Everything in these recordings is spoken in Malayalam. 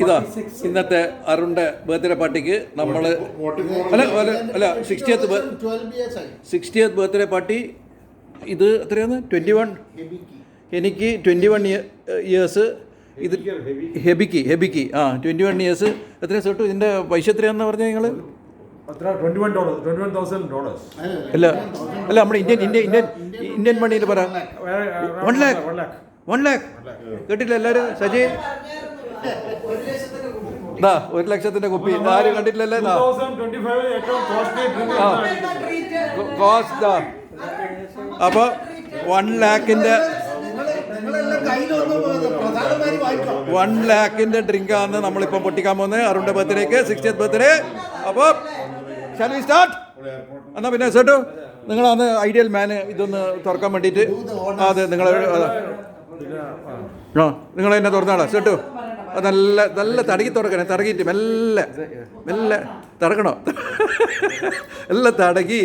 ഇതാ ഇന്നത്തെ അരുണിന്റെ ബർത്ത്ഡേ പാർട്ടിക്ക് നമ്മൾ അല്ല 60th ബർത്ത്ഡേ പാർട്ടി. ഇത് എത്രയാണ്? 21. എനിക്ക് 21 ഇയേഴ്സ്. ഇത് ഹെബിക്ക് 21 ഇയേഴ്സ്. എത്ര സെട്ടു? ഇതിന്റെ പൈസ എത്രയാണെന്ന് പറഞ്ഞാൽ നിങ്ങൾ? $21,000. അല്ല നമ്മുടെ ഇന്ത്യൻ മണിയിൽ പറ. 1 lakh. കേട്ടില്ല എല്ലാവരും? സജി 1 ലക്ഷത്തിന്റെ കുപ്പി ആരും കണ്ടിട്ടില്ലല്ലേ? കോസ്റ്റ് അപ്പൊ 1 lakhന്റെ ഡ്രിങ്കാണ് നമ്മളിപ്പോൾ പൊട്ടിക്കാൻ പോകുന്നത് അരുണിന്റെ ബർത്ത്ഡേക്ക്, 60th ബർത്ത്ഡേ. അപ്പോൾ ഷാൽ വി സ്റ്റാർട്ട്? എന്നാൽ പിന്നെ സേട്ടു നിങ്ങളാണ് ഐഡിയൽ മാന് ഇതൊന്ന് തുറക്കാൻ വേണ്ടിയിട്ട്. അതെ നിങ്ങൾ എന്നെ തുറന്നാളാ സേട്ടു. നല്ല തടകി തുറക്കണേ. തടകിയിട്ട് മെല്ലെ തുറക്കണോ? എല്ലാം തടകി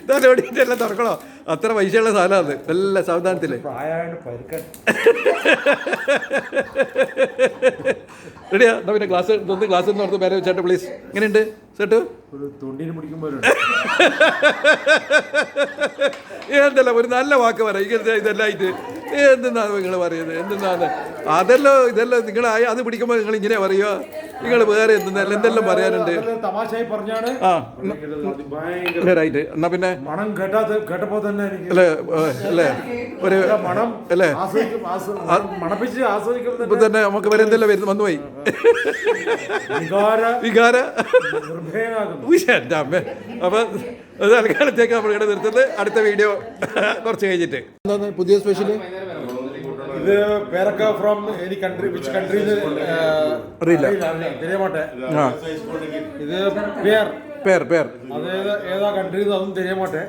തലോടിയിട്ടെല്ലാം തുറക്കണോ? അത്ര പൈസയുള്ള സാധനമാണ്. നല്ല സാവധാനത്തിൽ. റെഡിയാ? എന്നാ പിന്നെ ഗ്ലാസ് നടത്തും പേരെ ചേട്ടാ പ്ലീസ്. എങ്ങനെയുണ്ട് ചേട്ടു? എന്തല്ല ഒരു നല്ല വാക്ക് പറ. ഇതെല്ലാം ആയിട്ട് എന്തെന്നാണ് നിങ്ങൾ പറയുന്നത്? എന്തെന്നാണ് ഇതെല്ലാം നിങ്ങൾ അത് പിടിക്കുമ്പോൾ നിങ്ങൾ ഇങ്ങനെ പറയുക? നിങ്ങൾ വേറെ എന്തെല്ലാം പറയാനുണ്ട്? റൈറ്റ്. എന്നാ പിന്നെ അല്ലേ ഒരു അല്ലേ ഇപ്പൊ തന്നെ നമുക്ക് വരെ എന്തെല്ലാം വരുന്നു വന്നുപോയി. വികാര അമ്മ. അപ്പൊ തൽക്കാലത്തേക്ക് നമ്മൾ ഇവിടെ നിർത്തുന്നത്. അടുത്ത വീഡിയോ കുറച്ച് കഴിഞ്ഞിട്ട്. എന്താണ് പുതിയ സ്പെഷ്യല്? ഇത് പേരക്ക from any country, which country അറിയില്ല. ഇത് പേർ അത് ഏതാ കൺട്രി അതും തെരിയമാട്ടെ.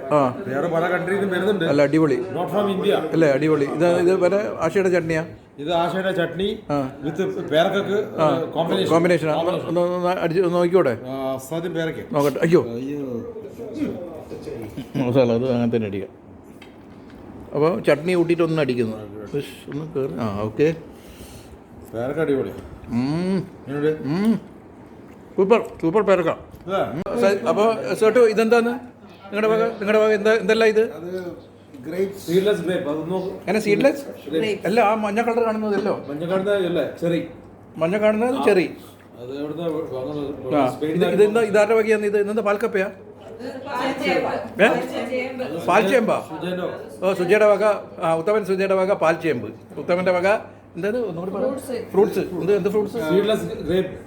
വേറെ പല കൺട്രിയിലും വരുന്നുണ്ട്. അല്ല അടിപൊളി. Not from India. അല്ലേ അടിപൊളി. ഇത് വരെ ആശയുടെ ചട്നിയാ. ഇത് ആശയുടെ ചട്നി വിത്ത് പേരക്കക്ക് കോമ്പിനേഷൻ. അടിച്ച് നോക്കിക്കോട്ടെ. സാദ്യം പേരക്ക നോക്കട്ടെ. അയ്യോ മസാല അത് അങ്ങനെ തന്നെ അടിക്കാം. അപ്പോൾ ചട്നി കൂട്ടിയിട്ട് ഒന്ന് അടിക്കുന്നു. ഒന്ന് കയറി. ഓക്കെ. പേരക്ക അടിപൊളി. സൂപ്പർ പേരക്ക. അപ്പോൾ സേട്ടു ഇതെന്താന്ന് നിങ്ങളുടെ വക എന്തെല്ലാം ഇത്? അങ്ങനെ സീഡ്ലെസ് അല്ല. ആ മഞ്ഞ കളർ കാണുന്നതല്ലോ. മഞ്ഞ കാണുന്നത് ചെറി. ഇതാരുടെ വകയാണ്? ഇത് ഇന്നെന്താ പാൽക്കപ്പയാ? പാൽച്ചേമ്പാ? ഓ സുജയുടെ വക. ഉത്തമൻ സുജയുടെ വക പാൽച്ചേമ്പ്. ഉത്തമന്റെ വക എന്താണ് ഒന്നുകൂടി പറയാം? ഫ്രൂട്ട്സ്. എന്ത് ഫ്രൂട്ട്സ്?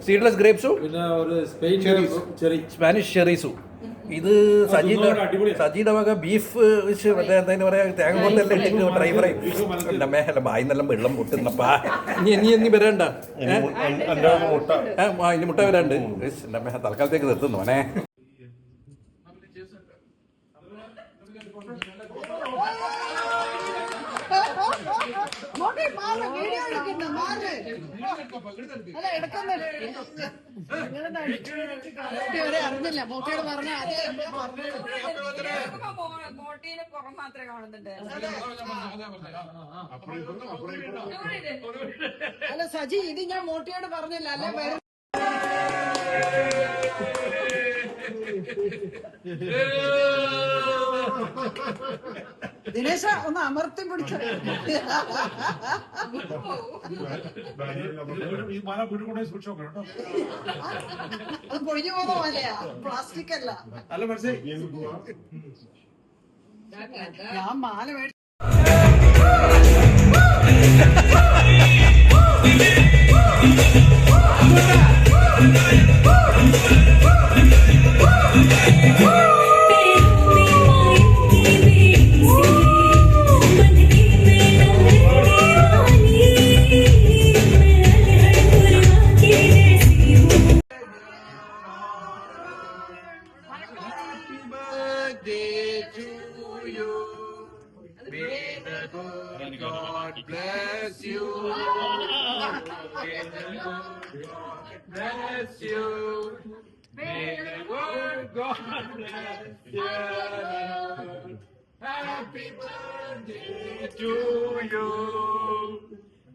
സീഡ്ലെസ് ഗ്രേപ്സും സ്പാനിഷ് ചെറീസും. ഇത് സജിയുടെ വക ബീഫ് മറ്റേ എന്താ പറയാ തേങ്ങ കൊണ്ടെല്ലാം ഇട്ടിട്ട് ഡ്രൈ ഫ്രൈ. എൻ്റെ മേലെ ബായിന്നെല്ലാം വെള്ളം പൊട്ടുന്നപ്പാ. ഇനി വരണ്ട. ഇനി മുട്ട വരാണ്ട്. എൻ്റെ മേലെ തൽക്കാലത്തേക്ക് നിർത്തുന്നു മോനെ. അറിഞ്ഞില്ല മോട്ടിയോട് പറഞ്ഞ മാത്രമേ കാണുന്നുണ്ട്. അല്ല സജി ഇത് ഞാൻ മോട്ടിയോട് പറഞ്ഞില്ല. അല്ലെ ദിനേശ ഒന്ന് അമർത്തി പിടിച്ച അത് പൊഴിഞ്ഞു പോകുന്ന പോലെയാ. പ്ലാസ്റ്റിക് അല്ല. ഞാൻ മാല മേടിച്ചു. God bless you. Bless you. May the Lord God bless you. Happy birthday to you.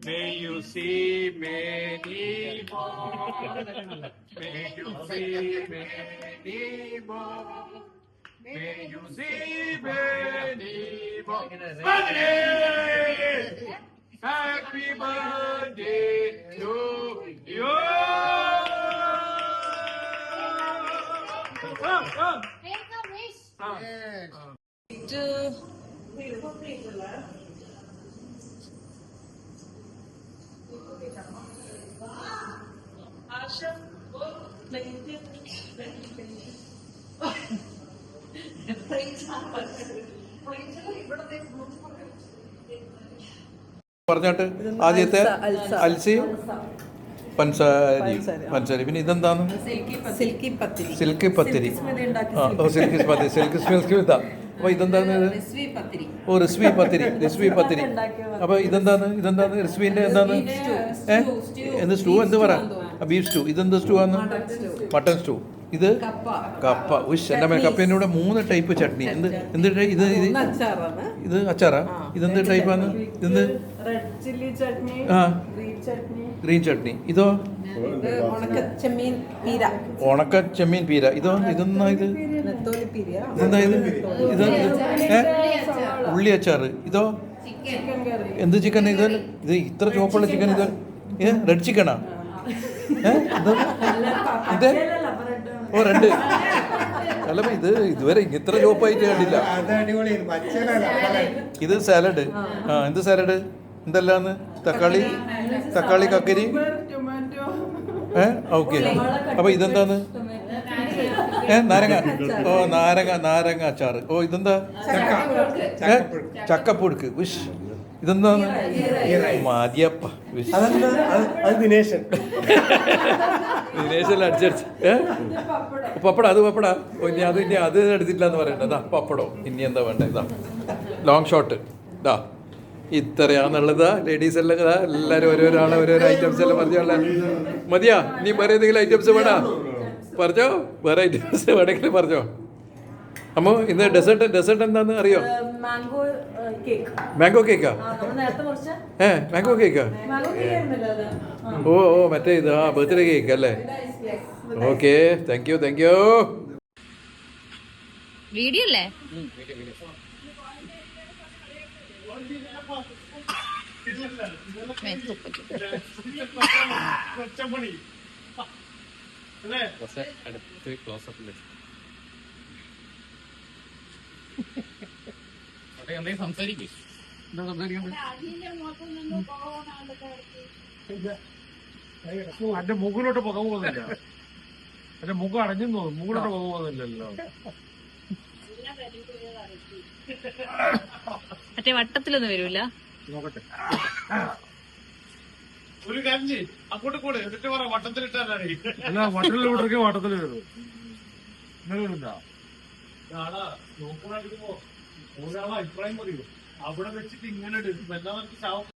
May you see many more. May you see many more. May you see many more. Birthday! Happy birthday to you. പറഞ്ഞോട്ട് ആദ്യത്തെ അൽസയും പഞ്ചസാര പിന്നെ ഇതെന്താണ് സിൽക്കി പത്തിരി സിൽക്കി ഇതാ അപ്പൊ ഇതെന്താണ് ഓ റിസ്വി പത്തിരി അപ്പൊ ഇതെന്താണ് റിസ്വിന്റെ എന്താണ് എന്ത് സ്റ്റൂ എന്ത് പറ ബീഫ് സ്റ്റൂ ഇതെന്ത് സ്റ്റൂ ആണ് മട്ടൺ സ്റ്റൂ ഇത് കപ്പ ഉഷ് എൻ്റെ അമ്മ കപ്പേൻ്റെ കൂടെ 3 ടൈപ്പ് ചട്നി എന്ത് ഇത് അച്ചാറാ ഇതെന്ത് ടൈപ്പാണ് ഇതെന്ത് ആ ഗ്രീൻ ചട്നി ഇതോ ഉണക്ക ചെമ്മീൻ പീര ഇതെന്നാ ഇതെന്താ ഇത് ഉള്ളി അച്ചാറ് ഇതോ എന്ത് ചിക്കൻ ഇത് ഇത്ര ചുവപ്പുള്ള ചിക്കൻ ഇത് റെഡ് ചിക്കനാ ഇത് ഓ റെഡ് അല്ല ഇത് ഇതുവരെ ഇത്ര ചുവപ്പായിട്ട് കണ്ടില്ല ഇത് സാലഡ് എന്ത് സാലഡ് എന്തെല്ലാന്ന് തക്കാളി കക്കരി ഓക്കെ അപ്പൊ ഇതെന്താന്ന് നാരങ്ങ ഓ നാരങ്ങ അച്ചാറ് ഓ ഇതെന്താ ചക്കപ്പുഴുക്ക് വിഷ് ഇതെന്താണ് മതിയപ്പ ദിനേശല്ല അടിച്ചടിച്ച് പപ്പട ഇനി അത് എടുത്തില്ല എന്ന് പറയണ്ട ഇതാ പപ്പടോ ഇനി എന്താ വേണ്ട ഇതാ ലോങ് ഷോട്ട് ഇതാ ഇത്രയാന്നുള്ളതാ ലേഡീസ് എല്ലാം ഇതാ എല്ലാവരും ഓരോരാളെ ഓരോരോ ഐറ്റംസ് എല്ലാം പറഞ്ഞോളാം മതിയാ ഇനി വേറെ എന്തെങ്കിലും ഐറ്റംസ് വേണോ പറഞ്ഞോ വേറെ ഐറ്റംസ് വേണമെങ്കിൽ പറഞ്ഞോ അമ്മോ ഇന്ന് ഡെസേർട്ട് എന്താന്ന് അറിയോ മാംഗോ കേക്കാ മാംഗോ കേക്കാ ഓ മറ്റേ ഇത് ബർത്ത്ഡേ കേക്ക് അല്ലേ ഓക്കെ താങ്ക് യു വീഡിയോ അല്ലേ സംസാരിക്കും എന്റെ മുകളിലോട്ട് പുക പോകുന്നില്ല എന്റെ മുഖം അടഞ്ഞു തോന്നും മുകളിലോട്ട് പുക പോകുന്നില്ലല്ലോ മറ്റേ വട്ടത്തിലൊന്നും വരൂല നോക്കട്ടെ ഒരു കഞ്ചി അങ്ങോട്ട് കൂടെ എന്നിട്ട് പറ വട്ടത്തിലിട്ടാലേ അല്ല വട്ടത്തിലോട്ടൊക്കെ വട്ടത്തിൽ വരും നോക്കുമ്പോ ഒരാളെ അഭിപ്രായം പറയൂ അവിടെ വെച്ചിട്ട് ഇങ്ങനെ എല്ലാവർക്കും